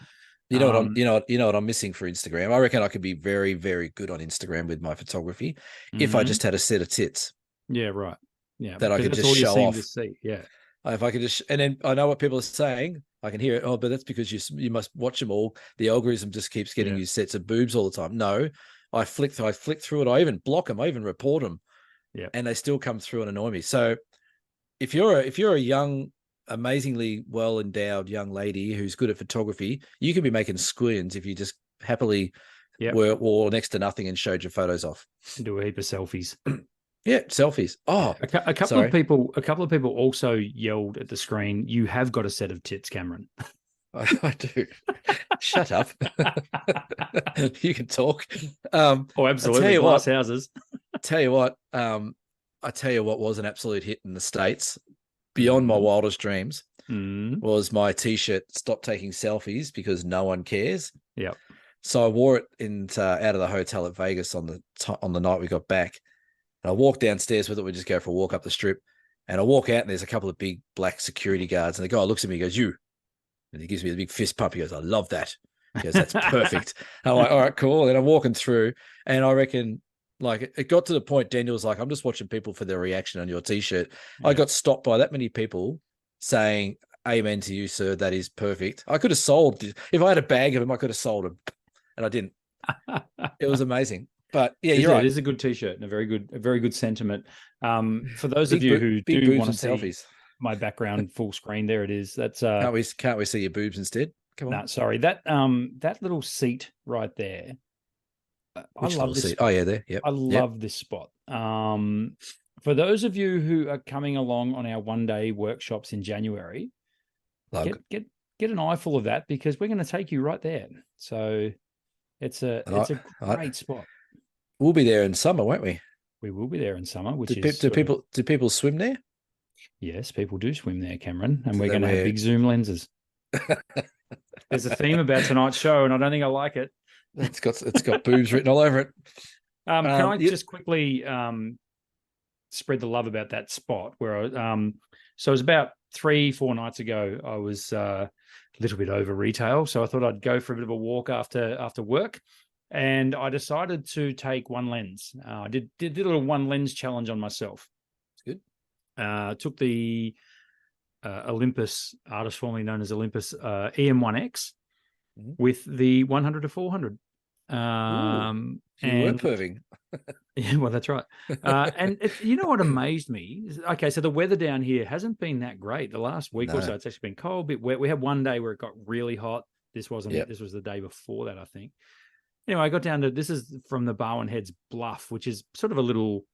You know what I'm missing for Instagram? I reckon I could be very, very good on Instagram with my photography if I just had a set of tits. Yeah, right. Yeah, that I could just show off. To see. Yeah, if I could just, and then I know what people are saying. I can hear it. Oh, but that's because you must watch them all. The algorithm just keeps getting you sets of boobs all the time. No, I flick through it. I even block them. I even report them. Yeah, and they still come through and annoy me. So if you're a young, amazingly well endowed young lady who's good at photography, you can be making squillions if you just happily wore next to nothing and showed your photos off. Do a heap of selfies. Yeah, selfies. Oh, a couple of people also yelled at the screen, "You have got a set of tits, Cameron." I do. Shut up. You can talk. Absolutely. Glass houses. I tell you what was an absolute hit in the States, beyond my wildest dreams, was my T-shirt, "Stop taking selfies because no one cares." Yeah. So I wore it out of the hotel at Vegas on the night we got back. And I walk downstairs with it. We just go for a walk up the strip. And I walk out, and there's a couple of big black security guards. And the guy looks at me and goes, "You." And he gives me the big fist pump. He goes, "I love that." He goes, "That's perfect." I'm like, all right, cool. And I'm walking through, and I reckon, like, it got to the point, Daniel's like, "I'm just watching people for their reaction on your T-shirt." Yeah. I got stopped by that many people saying, "Amen to you, sir. That is perfect." I could have sold, if I had a bag of them, I could have sold them. And I didn't. It was amazing. But yeah, you're right. It is a good T-shirt and a very good sentiment. For those of you who do want to see selfies. My background full screen, there it is. That's can't we see your boobs instead? Come on. No, sorry. That little seat right there. I love this. Oh yeah, there. Yep. I love this spot. For those of you who are coming along on our one-day workshops in January, get an eyeful of that, because we're going to take you right there. So it's a great spot. We'll be there in summer, won't we? We will be there in summer. Do people swim there? Yes, people do swim there, Cameron, and we're going to have big zoom lenses. There's a theme about tonight's show, and I don't think I like it. It's got boobs written all over it. Can I just quickly spread the love about that spot where so it was about 3-4 nights ago. I was a little bit over retail, so I thought I'd go for a bit of a walk after work. And I decided to take one lens. I did a little one lens challenge on myself. It's good. Took the Olympus, artist formerly known as Olympus, EM1X with the 100 to 400. You were perving. Yeah, well, that's right. And you know what amazed me? Okay, so the weather down here hasn't been that great. The last week or so, it's actually been cold, a bit wet. We had one day where it got really hot. This wasn't it. This was the day before that, I think. Anyway, I got down to, this is from the Barwon Heads Bluff, which is sort of a little,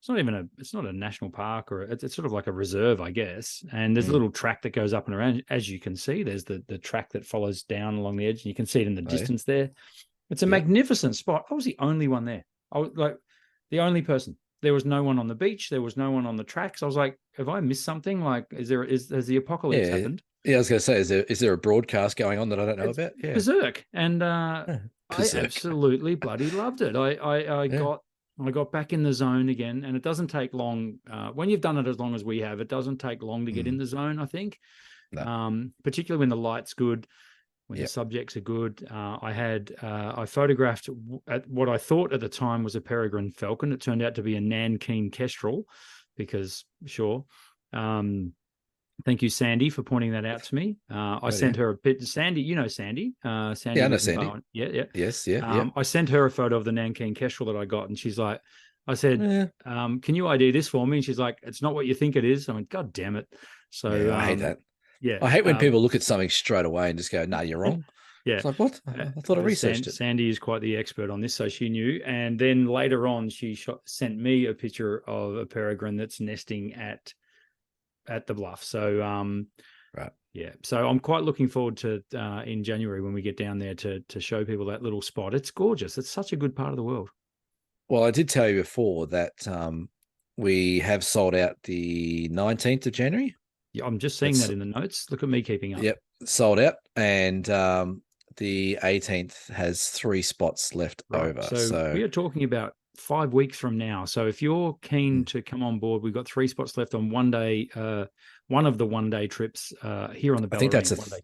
it's not a national park, or it's sort of like a reserve, I guess. And there's a little track that goes up and around. As you can see, there's the track that follows down along the edge, and you can see it in the distance there. It's a magnificent spot. I was the only one there. I was like the only person. There was no one on the beach. There was no one on the tracks. I was like, have I missed something? Like, has the apocalypse happened? Yeah, I was going to say, is there a broadcast going on that I don't know about? Yeah. Berserk. And I absolutely bloody loved it. I got back in the zone again, and it doesn't take long. When you've done it as long as we have, it doesn't take long to get in the zone, I think. No. Particularly when the light's good. when the subjects are good. I photographed at what I thought at the time was a peregrine falcon. It turned out to be a Nanking kestrel, because thank you, Sandy, for pointing that out to me. I sent her a bit. Sandy, you know Sandy. Sandy, I know Sandy. Yeah. Yes, yeah. I sent her a photo of the Nanking kestrel that I got, and she's like, I said, can you ID this for me? And she's like, it's not what you think it is. I went, God damn it. So I hate that. Yeah. I hate when people look at something straight away and just go, no, you're wrong. Yeah. It's like, what? I thought I researched it. Sandy is quite the expert on this, so she knew. And then later on, she sent me a picture of a peregrine that's nesting at the bluff. So, right. Yeah. So I'm quite looking forward to in January when we get down there to show people that little spot. It's gorgeous. It's such a good part of the world. Well, I did tell you before that we have sold out the 19th of January. Yeah, I'm just seeing that in the notes. Look at me keeping up. Yep, sold out. And the 18th has 3 spots left over. So we are talking about 5 weeks from now. So if you're keen to come on board, we've got 3 spots left on one day, one of the one-day trips here on the Ballerine.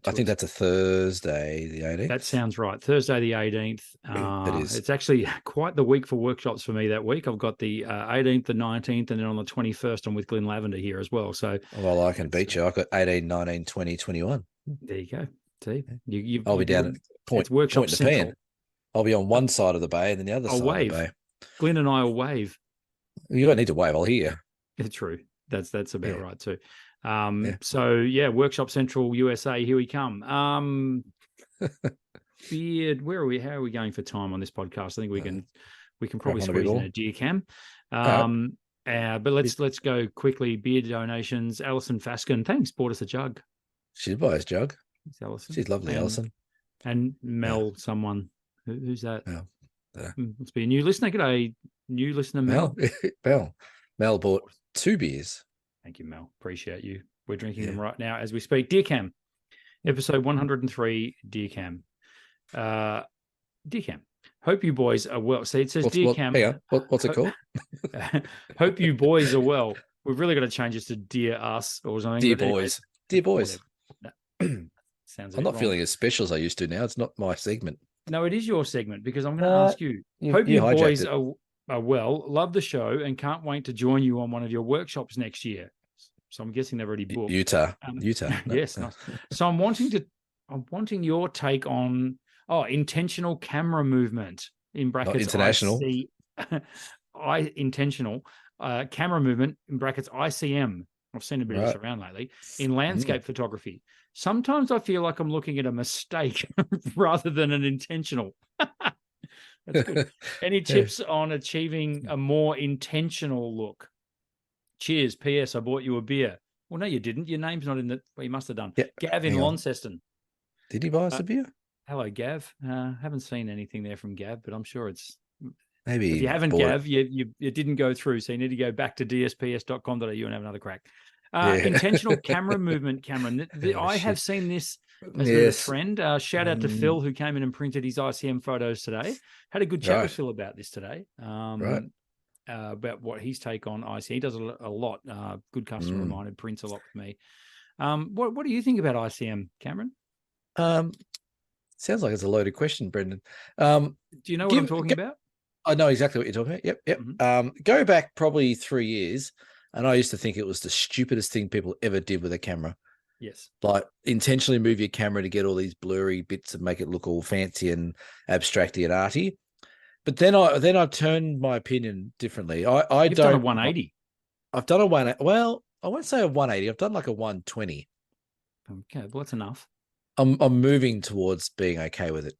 I think that's a Thursday, the 18th. That sounds right. Thursday, the 18th. It is. It's actually quite the week for workshops for me that week. I've got the 18th, the 19th, and then on the 21st, I'm with Glenn Lavender here as well. So, well, I can beat you. I've got 18, 19, 20, 21. There you go. See, I'll be down at Point in the Pan. I'll be on one side of the bay and then the other side of the bay. Glenn and I will wave. You don't need to wave. I'll hear. Yeah, true. That's about right too. So Workshop Central USA, here we come. Beard, where are we? How are we going for time on this podcast? I think we can probably squeeze in a deer cam. But let's go quickly. Beer donations. Alison Faskin, thanks, bought us a jug. She'd buy us a jug. Thanks, Alison. She's lovely, Alison. And Mel, someone. Who's that? Yeah. Must be a new listener. G'day, new listener, Mel. Mel bought 2 beers. Thank you, Mel. Appreciate you. We're drinking them right now as we speak. Deer Cam, episode 103, Deer Cam. Deer Cam. Hope you boys are well. See, it says Deer Cam. What's it called? Hope you boys are well. We've really got to change this to Dear Us or something. Dear boys. Dear boys. Sounds. I'm not feeling as special as I used to now. It's not my segment. No, it is your segment because I'm going to ask you. Hope you boys are well. Love the show and can't wait to join you on one of your workshops next year. So I'm guessing they've already booked. Utah. Yes. Nice. So I'm wanting your take on intentional camera movement in brackets. International. Intentional camera movement in brackets ICM. I've seen a bit of this around lately in landscape photography. Sometimes I feel like I'm looking at a mistake rather than an intentional. That's good. Any tips on achieving a more intentional look? Cheers. P.S. I bought you a beer. Well, no, you didn't. Your name's not in the. Well, you must have done. Gav in Launceston. Did he buy us a beer? Hello, Gav. Haven't seen anything there from Gav, but I'm sure it's. Maybe if you haven't, Gav, you didn't go through, so you need to go back to dsps.com.au and have another crack. Intentional camera movement, Cameron. I have seen this as a trend. Shout out to Phil, who came in and printed his ICM photos today. Had a good chat with Phil about this today. About what his take on ICM. He does a lot. Good customer minded, prints a lot with me. What do you think about ICM, Cameron? Sounds like it's a loaded question, Brendan. Do you know what I'm talking about? I know exactly what you're talking about. Yep. Mm-hmm. Go back probably 3 years, and I used to think it was the stupidest thing people ever did with a camera. Yes. Like intentionally move your camera to get all these blurry bits and make it look all fancy and abstracty and arty. But then I turned my opinion differently. You've done a 180. I've done a 180. Well, I won't say a 180. I've done like a 120. Okay, well, that's enough. I'm moving towards being okay with it.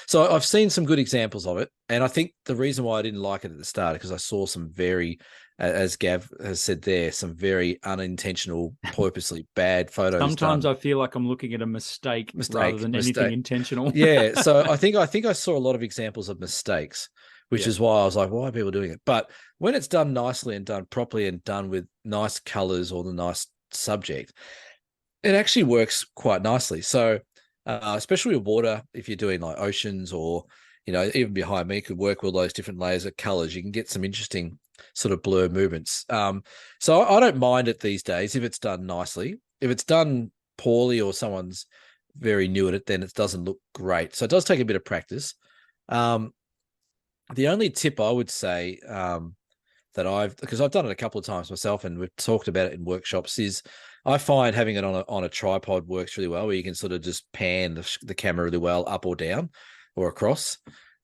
So I've seen some good examples of it, and I think the reason why I didn't like it at the start because I saw some very, as Gav has said there, some very unintentional, purposely bad photos. Sometimes I feel like I'm looking at a mistake rather than anything intentional. Yeah, so I think I saw a lot of examples of mistakes, which is why I was like, why are people doing it? But when it's done nicely and done properly and done with nice colors or the nice subject, it actually works quite nicely. So, especially with water, if you're doing like oceans or, even behind me could work with those different layers of colors, you can get some interesting sort of blur movements. So I don't mind it these days if it's done nicely. If it's done poorly or someone's very new at it, then it doesn't look great. So it does take a bit of practice. The only tip I would say that because I've done it a couple of times myself, and we've talked about it in workshops, is I find having it on a tripod works really well, where you can sort of just pan the camera really well up or down or across.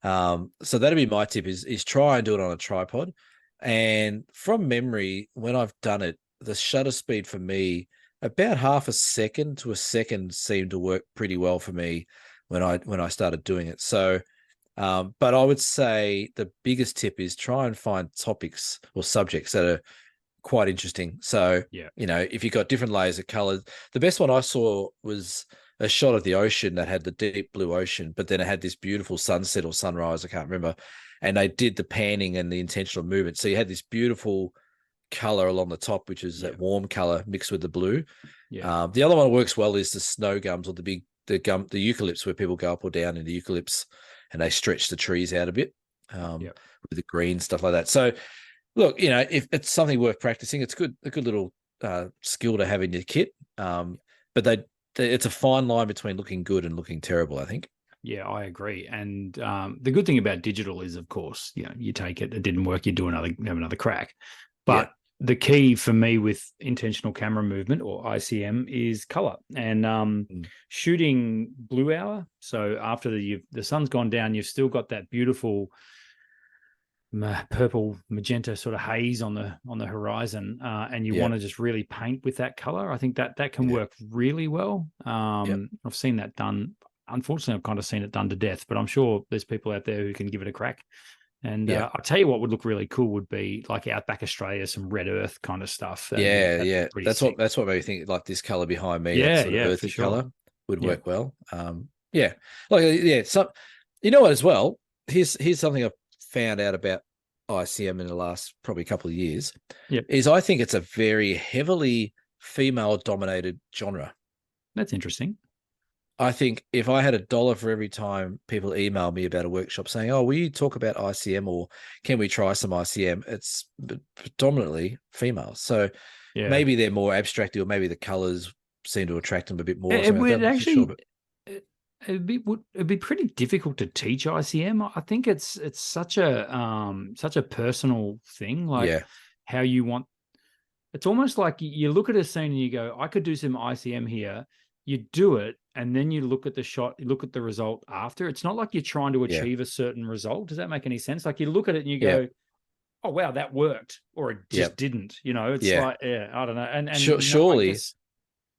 So that'd be my tip is try and do it on a tripod. And from memory, when I've done it, the shutter speed for me, about half a second to a second seemed to work pretty well for me when I started doing it. So, but I would say the biggest tip is try and find topics or subjects that are quite interesting. So, if you've got different layers of color, the best one I saw was a shot of the ocean that had the deep blue ocean, but then it had this beautiful sunset or sunrise, I can't remember. And they did the panning and the intentional movement. So you had this beautiful color along the top, which is that warm color mixed with the blue. Yeah. The other one that works well is the snow gums, or the eucalypts, where people go up or down in the eucalypts and they stretch the trees out a bit with the green stuff like that. So look, if it's something worth practicing, it's a good little skill to have in your kit. But it's a fine line between looking good and looking terrible, I think. Yeah, I agree. And the good thing about digital is, of course, you take it didn't work, you have another crack. But the key for me with intentional camera movement, or ICM, is color. And shooting blue hour, so after the sun's gone down, you've still got that beautiful purple magenta sort of haze on the horizon, and you want to just really paint with that color. I think that can work really well. I've seen that done. Unfortunately, I've kind of seen it done to death, but I'm sure there's people out there who can give it a crack. And I'll tell you what would look really cool would be like Outback Australia, some red earth kind of stuff. That's what made me think, like this color behind me, that sort of earthy color would work well. So you know what, as well, here's something I've found out about ICM in the last probably couple of years. Is I think it's a very heavily female dominated genre. That's interesting. I think if I had $1 for every time people email me about a workshop saying, "Oh, will you talk about ICM, or can we try some ICM?" It's predominantly females. So maybe they're more abstract, or maybe the colors seem to attract them a bit more. It would actually, it'd be pretty difficult to teach ICM. I think it's such a personal thing, like how you want. It's almost like you look at a scene and you go, "I could do some ICM here." You do it, and then you look at the shot, you look at the result after. It's not like you're trying to achieve a certain result. Does that make any sense? Like you look at it and you go, "Oh wow, that worked," or it just didn't. It's like, I don't know. And surely,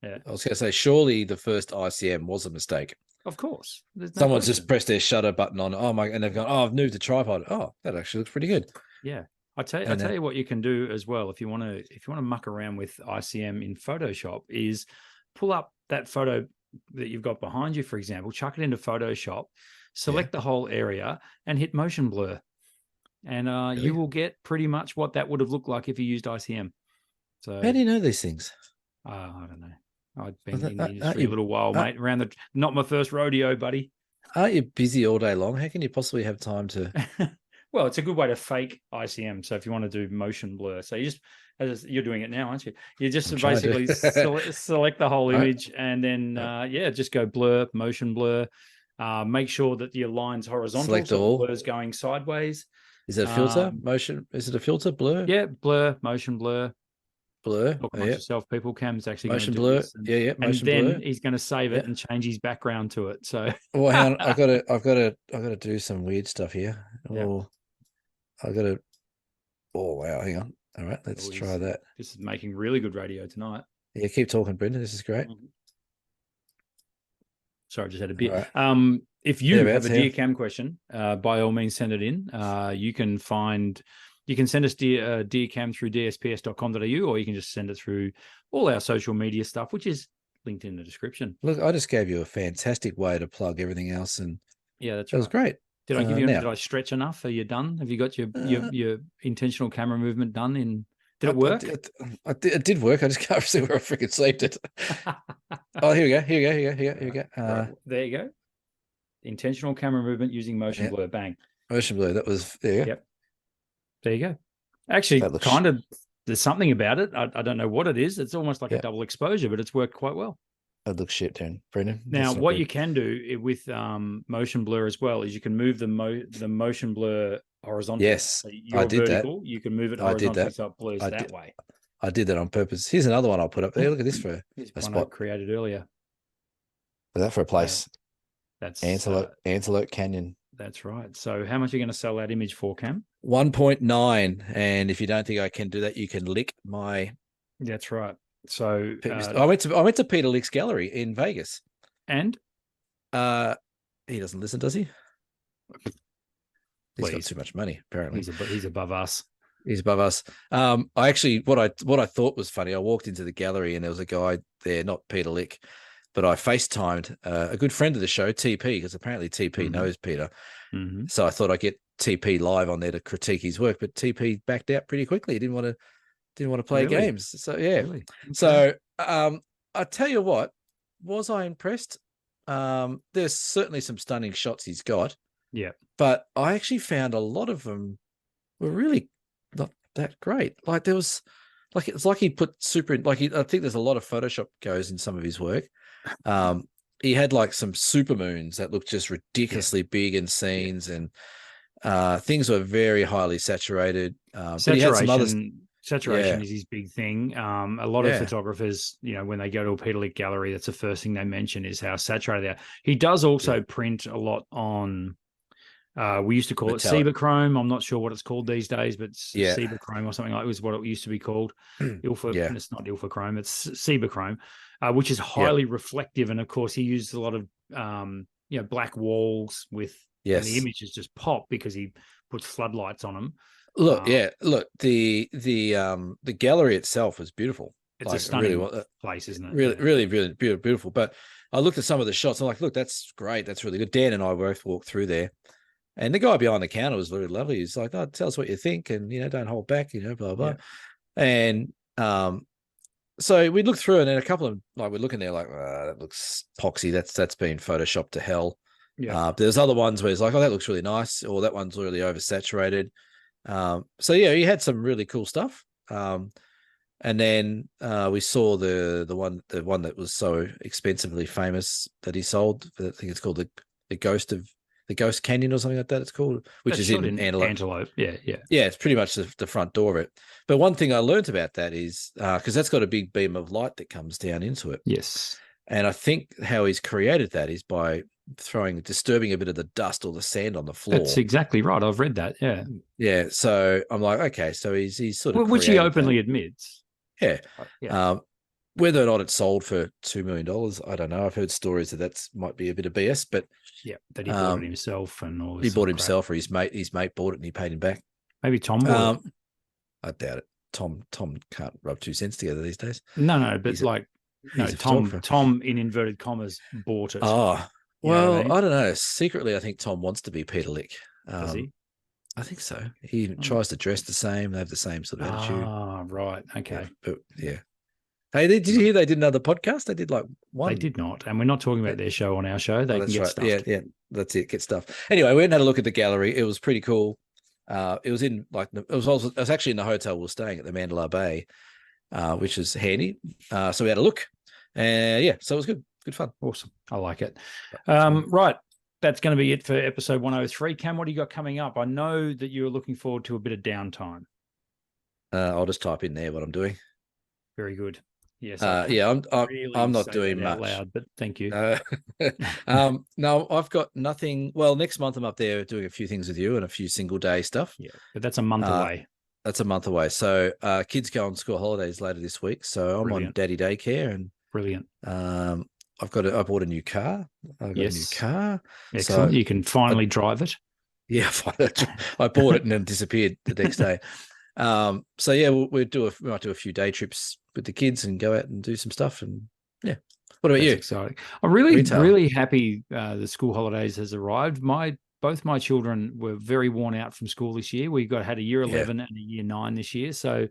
I was going to say, surely the first ICM was a mistake. Of course, someone's just pressed their shutter button on. Oh my, and they've gone, "Oh, I've moved the tripod. Oh, that actually looks pretty good." Yeah. I tell you what you can do as well if you want to muck around with ICM in Photoshop, is pull up that photo that you've got behind you, for example, chuck it into Photoshop, select the whole area and hit motion blur. And you will get pretty much what that would have looked like if you used ICM. So how do you know these things? I don't know. I've been in the industry a little while, mate. Not my first rodeo, buddy. Aren't you busy all day long? How can you possibly have time to? Well, it's a good way to fake ICM. So if you want to do motion blur, so you're doing it now, aren't you? You just basically select the whole image and then, just go blur, motion blur. Make sure that your line's horizontal. Select so all. The blur's going sideways. Is it a filter? Motion? Is it a filter? Blur? Yeah, blur, motion blur. Blur. Talk amongst yourself, people. Cam's actually motion going to do blur. this. Motion and then blur. he's going to save it and change his background to it. So, well, hang on, I've got to do some weird stuff here. Oh, I've got to. Oh wow, hang on. All right, let's try that. This is making really good radio tonight. Yeah, keep talking, Brendan. This is great. Sorry, I just had a bit. Right. If you have a Dear Cam question, by all means send it in. You can send us Dear Cam through dsps.com.au, or you can just send it through all our social media stuff, which is linked in the description. Look, I just gave you a fantastic way to plug everything else, and that was great. Did I give you? Did I stretch enough? Are you done? Have you got your intentional camera movement done? Did it work? It did work. I just can't see where I freaking saved it. Oh, here we go. Here we go. Right, there you go. Intentional camera movement using motion blur. Bang. Motion blur. That was there. Yep. There you go. Actually, there's something about it. I don't know what it is. It's almost like a double exposure, but it's worked quite well. That looks shit, then, Brendan. Now, what you can do with motion blur as well is you can move the motion blur horizontally. Yes, so you're vertical. You can move it horizontally so it blurs that way. I did that on purpose. Here's another one I'll put up there. Look at this for a spot I created earlier. Is that for a place? That's Antelope Canyon. That's right. So how much are you going to sell that image for, Cam? 1.9. And if you don't think I can do that, you can lick my. That's right. So I went to Peter Lick's gallery in Vegas. And he doesn't listen, does he? He's got too much money, apparently. He's above us. He's above us. I actually, what I thought was funny, I walked into the gallery and there was a guy there, not Peter Lick, but I FaceTimed a good friend of the show, TP, because apparently TP knows Peter. Mm-hmm. So I thought I'd get TP live on there to critique his work, but TP backed out pretty quickly. He didn't want to play games. So yeah. Really? Okay. So I tell you what, was I impressed? There's certainly some stunning shots he's got. Yeah. But I actually found a lot of them were really not that great. Like there was it's like he put I think there's a lot of Photoshop goes in some of his work. He had like some super moons that looked just ridiculously big in scenes, and things were very highly saturated. But he had some other Saturation is his big thing. A lot of photographers, when they go to a Peter Lick gallery, that's the first thing they mention is how saturated they are. He does also print a lot on, we used to call it Cibachrome. I'm not sure what it's called these days, but Cibachrome or something like it was what it used to be called. It's not Ilfochrome, it's Cibachrome, which is highly reflective. And of course, he used a lot of, black walls and the images just pop because he puts floodlights on them. Look, the gallery itself was beautiful. It's a stunning place, isn't it? Really, really, really beautiful. But I looked at some of the shots. I'm like, look, that's great. That's really good. Dan and I both walked through there, and the guy behind the counter was very lovely. He's like, "Oh, tell us what you think, and don't hold back, blah blah." Yeah. And so we looked through it, and a couple of we're looking there like, that looks poxy. That's been photoshopped to hell. Yeah. There's other ones where it's like, oh, that looks really nice, or that one's really oversaturated. So yeah, he had some really cool stuff. And then we saw the one that was so expensively famous that he sold. I think it's called the Ghost Canyon or something like that. It's called, which is in Antelope. Yeah. It's pretty much the front door of it. But one thing I learned about that is because that's got a big beam of light that comes down into it. Yes. And I think how he's created that is by disturbing a bit of the dust or the sand on the floor. That's exactly right. I've read that. Yeah. Yeah. So I'm like, okay, so he's sort of which he openly admits. Yeah. Whether or not it's sold for $2 million, I don't know. I've heard stories that might be a bit of BS, but that he bought it himself and all this. He bought himself, or his mate bought it and he paid him back. Maybe Tom bought it. I doubt it. Tom can't rub 2 cents together these days. No, but Tom in inverted commas bought it. Oh, well, I don't know. Secretly, I think Tom wants to be Peter Lick. Does he? I think so. He tries to dress the same. They have the same sort of attitude. Ah, right. Okay. But yeah. Hey, did you hear they did another podcast? They did like one. They did not. And we're not talking about their show on our show. They can get stuff. Yeah. That's it. Get stuff. Anyway, we went and had a look at the gallery. It was pretty cool. It was actually in the hotel we were staying at, the Mandalay Bay, which is handy. So we had a look. So it was good. Good fun. Awesome. I like it. Right. That's going to be it for episode 103. Cam, what do you got coming up? I know that you're looking forward to a bit of downtime. I'll just type in there what I'm doing. Very good. Yes. I'm not doing much. Loud, but thank you. No, I've got nothing. Well, next month I'm up there doing a few things with you and a few single day stuff. Yeah, but that's a month away. That's a month away. So kids go on school holidays later this week. So I'm on daddy daycare and brilliant. I bought a new car. A new car. Excellent. So, you can finally drive it. Yeah, I bought it and then disappeared the next day. So yeah, we might do a few day trips with the kids and go out and do some stuff. And yeah, what about you? Exciting. I'm really happy the school holidays has arrived. Both my children were very worn out from school this year. We had a year 11 and a year 9 this year. So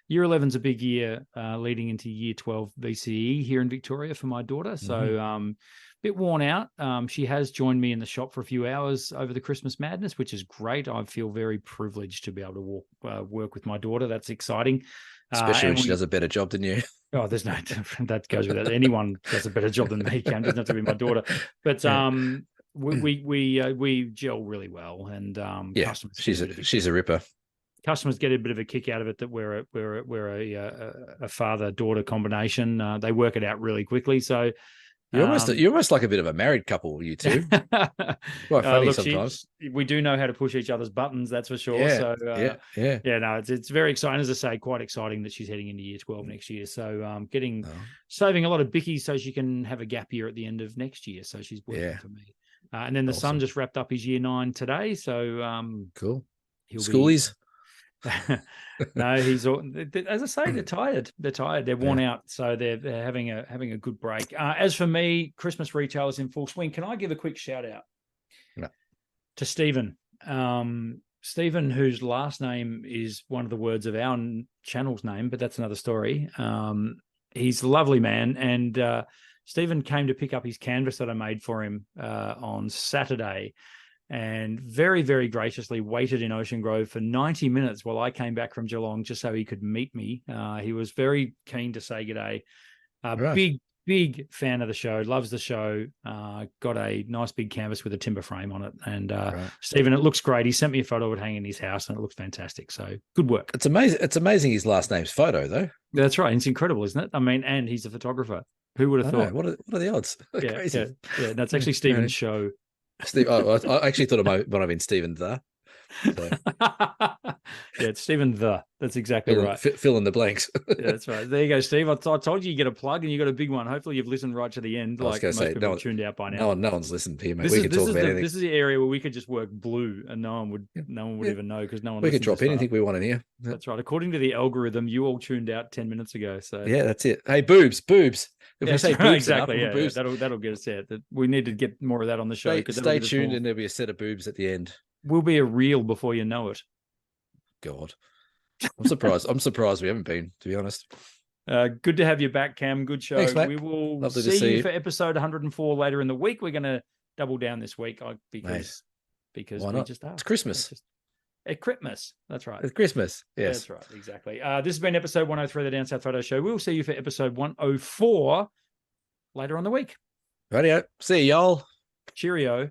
year 11's a big year leading into year 12 VCE here in Victoria for my daughter. So bit worn out. She has joined me in the shop for a few hours over the Christmas madness, which is great. I feel very privileged to be able to work with my daughter. That's exciting. Especially when she does a better job than you. Oh, there's no, that goes without. Anyone does a better job than me, Cam. Doesn't have to be my daughter. But we gel really well, and customers. She's a ripper. Customers get a bit of a kick out of it that we're a father-daughter combination. They work it out really quickly. So you're almost like a bit of a married couple, you two. Quite funny sometimes. We do know how to push each other's buttons, that's for sure. Yeah, so no, it's very exciting. As I say, quite exciting that she's heading into year 12 next year. So saving a lot of bickies so she can have a gap year at the end of next year. So she's working for me. And then the son just wrapped up his year 9 today. So cool. Schoolies. No, he's as I say, they're tired. They're worn out, so they're having a good break. As for me, Christmas retail is in full swing. Can I give a quick shout out to Stephen? Stephen, whose last name is one of the words of our channel's name, but that's another story. He's a lovely man, and Stephen came to pick up his canvas that I made for him on Saturday, and very, very graciously waited in Ocean Grove for 90 minutes while I came back from Geelong just so he could meet me. He was very keen to say g'day. Big fan of the show, loves the show. Got a nice big canvas with a timber frame on it. And Stephen, it looks great. He sent me a photo of it hanging in his house, and it looks fantastic. So good work. It's amazing. It's amazing his last name's Photo, though. That's right. It's incredible, isn't it? I mean, and he's a photographer. Who would have thought? What are the odds? Crazy. Yeah. No, it's actually Stephen's show. Steve, I actually thought it might have been Stephen the. So. It's Stephen the. That's exactly right. Fill in the blanks. Yeah, that's right. There you go, Steve. I told you get a plug, and you got a big one. Hopefully, you've listened right to the end. Like most people have tuned out by now. No one's listened here, mate. We can talk about anything. This is the area where we could just work blue, and no one would even know because no one. We could drop anything we want in here. That's right. According to the algorithm, you all tuned out 10 minutes ago. So yeah, that's it. Hey, boobs. If we say boobs, exactly. Boobs. That'll get us out. We need to get more of that on the show. Stay tuned, and there'll be a set of boobs at the end. We'll be a reel before you know it. God, I'm surprised we haven't been, to be honest. Good to have you back, Cam. Good show. Thanks, mate. We will Lovely see you for episode 104 later in the week. We're going to double down this week because why not? We just are. It's Christmas. At Christmas. That's right. It's Christmas. Yes. That's right. Exactly. This has been episode 103 of the Down South Photo Show. We'll see you for episode 104 later on the week. Radio. See y'all. Cheerio.